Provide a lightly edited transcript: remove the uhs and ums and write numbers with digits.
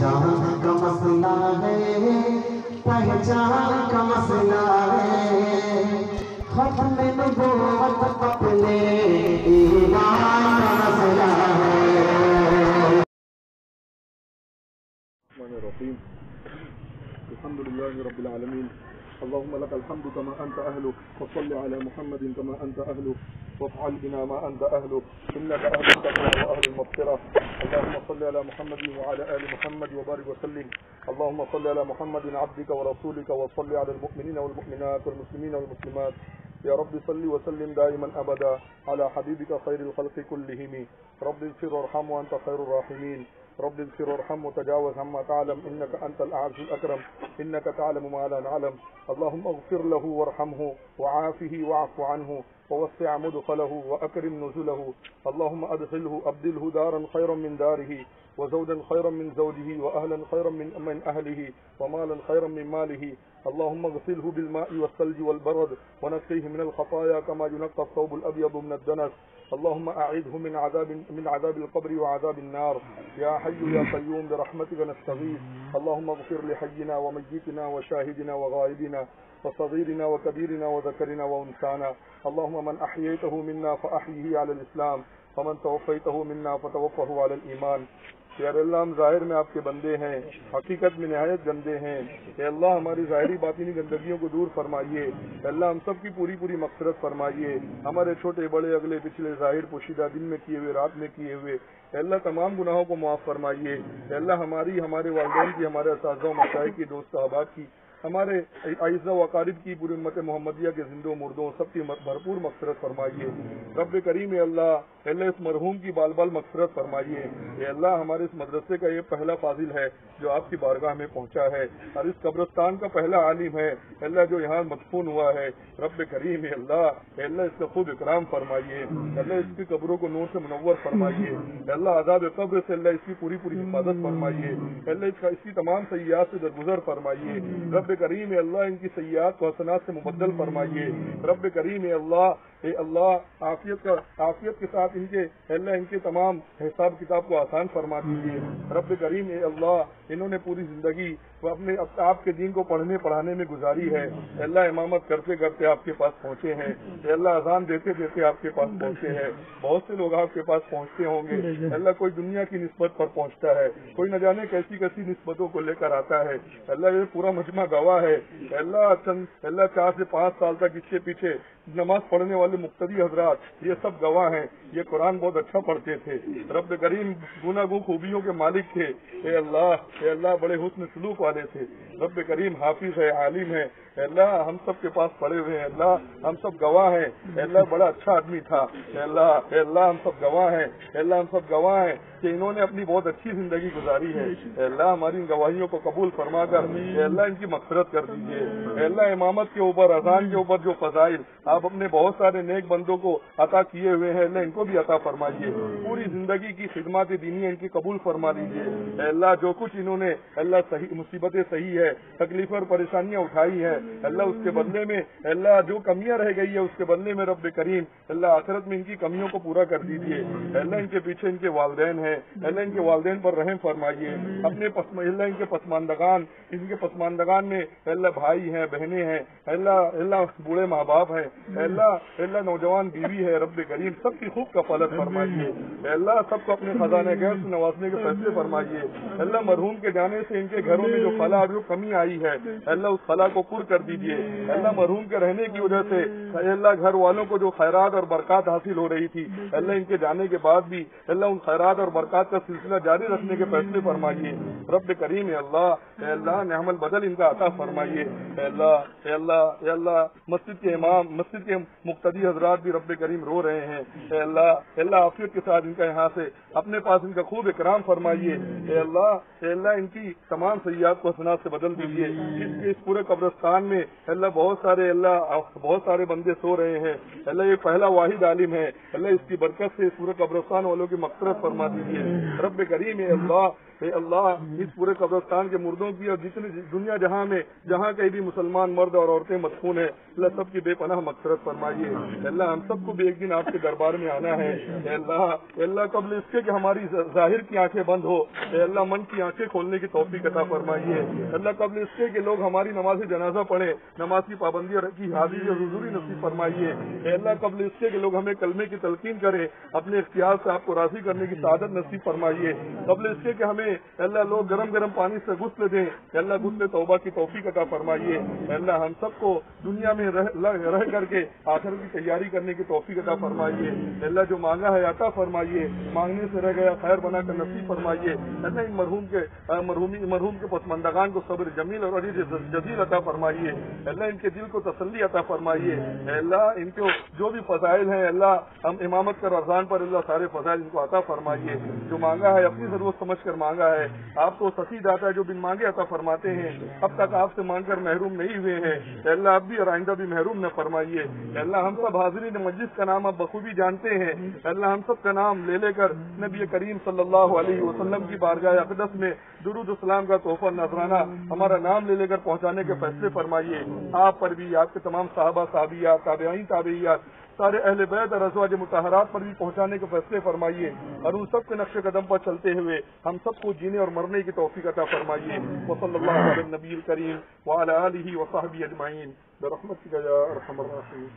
جان کا مسئلہ ہے، پہچان کا مسئلہ ہے، ختم نبوت اپنے ایمان کا مسئلہ ہے۔ الرحیم الحمد للہ رب العالمین اللهم لك الحمد كما أنت أهله وصل على محمد كما أنت أهله وافعل بنا ما أنت أهله إنك أهل التقوى وأهل المغفرة اللهم صل على محمد وعلى آل محمد وبارك وسلم اللهم صل على محمد عبدك ورسولك وصل على المؤمنين والمؤمنات والمسلمين والمسلمات يا رب صل وسلم دائما أبدا على حبيبك خير الخلق كلهم رب اغفر وارحم وأنت خير الراحمين رب اغفر وارحم وتجاوز عما تعلم إنك أنت الأعز الأكرم إنك تعلم ما لا نعلم اللهم اغفر له وارحمه وعافه واعف عنه ووسع مدخله وأكرم نزله اللهم أبدله دارا خيرا من داره وزوجا خيرا من زوجه وأهلا خيرا من أهله ومالا خيرا من ماله اللهم اغسله بالماء والثلج والبرد ونقيه من الخطايا كما ينقى الثوب الأبيض من الدنس اللهم أعيذه من عذاب القبر وعذاب النار يا حي يا قيوم برحمتك نستغيث اللهم اغفر لحينا وميتنا وشاهدنا وغائبنا وصغيرنا وكبيرنا وذكرنا وأنثانا اللهم من أحييته منا فأحيه على الإسلام ومن توفيته منا فتوفه على الإيمان یا اللہ ہم ظاہر میں آپ کے بندے ہیں، حقیقت میں نہایت گندے ہیں، اے اللہ ہماری ظاہری باطنی گندگیوں کو دور فرمائیے، اے اللہ ہم سب کی پوری مغفرت فرمائیے، ہمارے چھوٹے بڑے اگلے پچھلے ظاہر پوشیدہ دن میں کیے ہوئے رات میں کیے ہوئے، اے اللہ تمام گناہوں کو معاف فرمائیے، اے اللہ ہمارے والدین کی، ہمارے اساتذہ و مشائخ کی، دوست احباب کی، ہمارے اعزہ و اقارب کی، پوری امت محمدیہ کے زندوں مردوں سب کی بھرپور مغفرت فرمائیے رب کریم۔ اے اللہ اس مرحوم کی بال بال مغفرت فرمائیے، اے اللہ ہمارے اس مدرسے کا یہ پہلا فاضل ہے جو آپ کی بارگاہ میں پہنچا ہے، اور اس قبرستان کا پہلا عالم ہے اے اللہ جو یہاں مدفون ہوا ہے رب کریم۔ اے اللہ اس کا خوب اکرام فرمائیے، اے اللہ اس کی قبروں کو نور سے منور فرمائیے، اے اللہ عذاب قبر سے اللہ اس کی پوری حفاظت فرمائیے، اے اللہ اس کی تمام سیئات سے درگزر فرمائیے رب کریم۔ اے اللہ ان کی سیئات کو حسنات سے مبدل فرمائیے رب کریم۔ اے اللہ عافیت کے ساتھ ان کے تمام حساب کتاب کو آسان فرما دیجیے رب کریم۔ اے اللہ انہوں نے پوری زندگی اپنے آپ کے دین کو پڑھنے پڑھانے میں گزاری ہے، اے اللہ امامت کرتے کرتے آپ کے پاس پہنچے ہیں، اے اللہ اذان دیتے دیتے آپ کے پاس پہنچے ہیں، بہت سے لوگ آپ کے پاس پہنچتے ہوں گے، اے اللہ کوئی دنیا کی نسبت پر پہنچتا ہے، کوئی نہ جانے کیسی نسبتوں کو لے کر آتا ہے، اللہ یہ پورا مجمع گواہ ہے، اے اللہ 4 سے 5 سال تک اس کے پیچھے نماز پڑھنے والے مقتدی حضرات یہ سب گواہ ہیں، یہ قرآن بہت اچھا پڑھتے تھے رب کریم، گناگوں خوبیوں کے مالک تھے، اے اللہ بڑے حسن سلوک والے تھے رب کریم، حافظ ہے، عالم ہے، اے اللہ ہم سب کے پاس پڑے ہوئے ہیں، اللہ ہم سب گواہ ہیں، اے اللہ بڑا اچھا آدمی تھا، اے اللہ ہم سب گواہ ہیں، اے اللہ ہم سب گواہ ہیں کہ انہوں نے اپنی بہت اچھی زندگی گزاری ہے، اے اللہ ہماری ان گواہیوں کو قبول فرما کر اے اللہ ان کی مغفرت کر دیجیے، اے اللہ امامت کے اوپر، اذان کے اوپر جو فضائل آپ اپنے بہت سارے نیک بندوں کو عطا کیے ہوئے ہیں، اللہ ان کو بھی عطا فرمائیے، پوری زندگی کی خدمات دینی ان کی قبول فرما لیجیے، اے اللہ جو کچھ انہوں نے اللہ صحیح مصیبتیں صحیح ہے، تکلیفیں اور پریشانیاں اٹھائی ہیں، اللہ اس کے بدلے میں اللہ جو کمیاں رہ گئی ہے اس کے بدلے میں رب کریم اللہ آخرت میں ان کی کمیوں کو پورا کر دیجیے، اللہ ان کے پیچھے ان کے والدین ہیں، اللہ ان کے والدین پر رحم فرمائیے، اپنے اللہ ان کے پسماندگان میں اللہ بھائی ہیں، بہنیں ہیں، اللہ بوڑھے ماں باپ ہیں، اللہ نوجوان بیوی ہے، رب کریم سب کی خوب کفالت فرمائیے، اللہ سب کو اپنے خزانے غیر سے نوازنے کے فیصلے فرمائیے، اللہ مرحوم کے جانے سے ان کے گھروں میں جو خلا جو کمی آئی ہے اللہ اس خلا کو پر کر دیجیے، اللہ مرحوم کے رہنے کی وجہ سے اللہ گھر والوں کو جو خیرات اور برکات حاصل ہو رہی تھی اللہ ان کے جانے کے بعد بھی اللہ ان خیرات اور برکات کا سلسلہ جاری رکھنے کے فیصلے فرمائیے رب کریم۔ اے اللہ نعم البدل ان کا عطا فرمائیے، اے اللہ مسجد کے امام، مسجد کے مقتدی حضرات بھی رب کریم رو رہے ہیں، اے اللہ عافیت کے ساتھ ان کا یہاں سے اپنے پاس ان کا خوب اکرام فرمائیے، اے اللہ ان کی تمام سیئات کو حسنات سے بدل دیجیے، اس پورے قبرستان میں اللہ بہت سارے بندے سو رہے ہیں، اللہ یہ پہلا واحد عالم ہے، اللہ اس کی برکت سے اس پورے قبرستان والوں کی مغفرت فرما دیجیے رب کریم۔ اے اللہ اس پورے قبرستان کے مردوں کی اور جتنے دنیا جہاں میں جہاں کہیں بھی مسلمان مرد اور عورتیں مدفون ہیں اللہ سب کی بے پناہ مغفرت فرمائیے. اللہ ہم سب کو بھی ایک دن آپ کے دربار میں آنا ہے. اے اللہ قبل اس کے کہ ہماری ظاہر کی آنکھیں بند ہو اے اللہ من کی آنکھیں کھولنے کی توفیق عطا فرمائیے. اللہ قبل اس کے کہ لوگ ہماری نماز جنازہ پڑھیں نماز کی پابندی کی حاضری اور حضوری نصیب فرمائیے. اے اللہ قبل اس کے کہ لوگ ہمیں کلمے کی تلقین کریں اپنے اختیار سے آپ کو راضی کرنے کی سعادت نصیب فرمائیے. قبل اس کے کہ ہمیں اللہ لوگ گرم گرم پانی سے غسل دیں اللہ غسل توبہ کی توفیق عطا فرمائیے. اللہ ہم سب کو دنیا میں رہ کر کے آخرت کی تیاری کرنے کی توفیق عطا فرمائیے. اللہ جو مانگا ہے عطا فرمائیے مانگنے سے رہ گیا خیر بنا کر نصیب فرمائیے. اللہ ان مرحوم کے پسماندگان کو صبر جمیل اور جزیل عطا فرمائیے. اللہ ان کے دل کو تسلی عطا فرمائیے. اللہ ان کو جو بھی فضائل ہیں اللہ ہم امامت کر رمضان پر اللہ سارے فضائل ان کو عطا فرمائیے. جو مانگا ہے اپنی ضرورت سمجھ کر مانگا ہے آپ تو سخی داتا ہے جو بن مانگے عطا فرماتے ہیں. اب تک آپ سے مانگ کر محروم نہیں ہوئے ہیں اللہ اب بھی اور آئندہ بھی محروم نہ فرمائیے. اللہ ہم سب حاضرین مجلس کا نام اب بخوبی جانتے ہیں. اللہ ہم سب کا نام لے کر نبی کریم صلی اللہ علیہ وسلم کی بارگاہ اقدس میں درود السلام کا تحفہ نذرانہ ہمارا نام لے کر پہنچانے کے فیصلے فرمائیے. آپ پر بھی آپ کے تمام صحابہ صحابیات تابعین تابعیات سارے اہل بیت اور ازواج مطہرات پر بھی پہنچانے کے فیصلے فرمائیے اور ان سب کے نقش قدم پر چلتے ہوئے ہم سب کو جینے اور مرنے کی توفیق عطا فرمائیے. وصلی اللہ علی النبی الکریم وعلی آلہ وصحبہ اجمعین برحمتک یا ارحم الراحمین.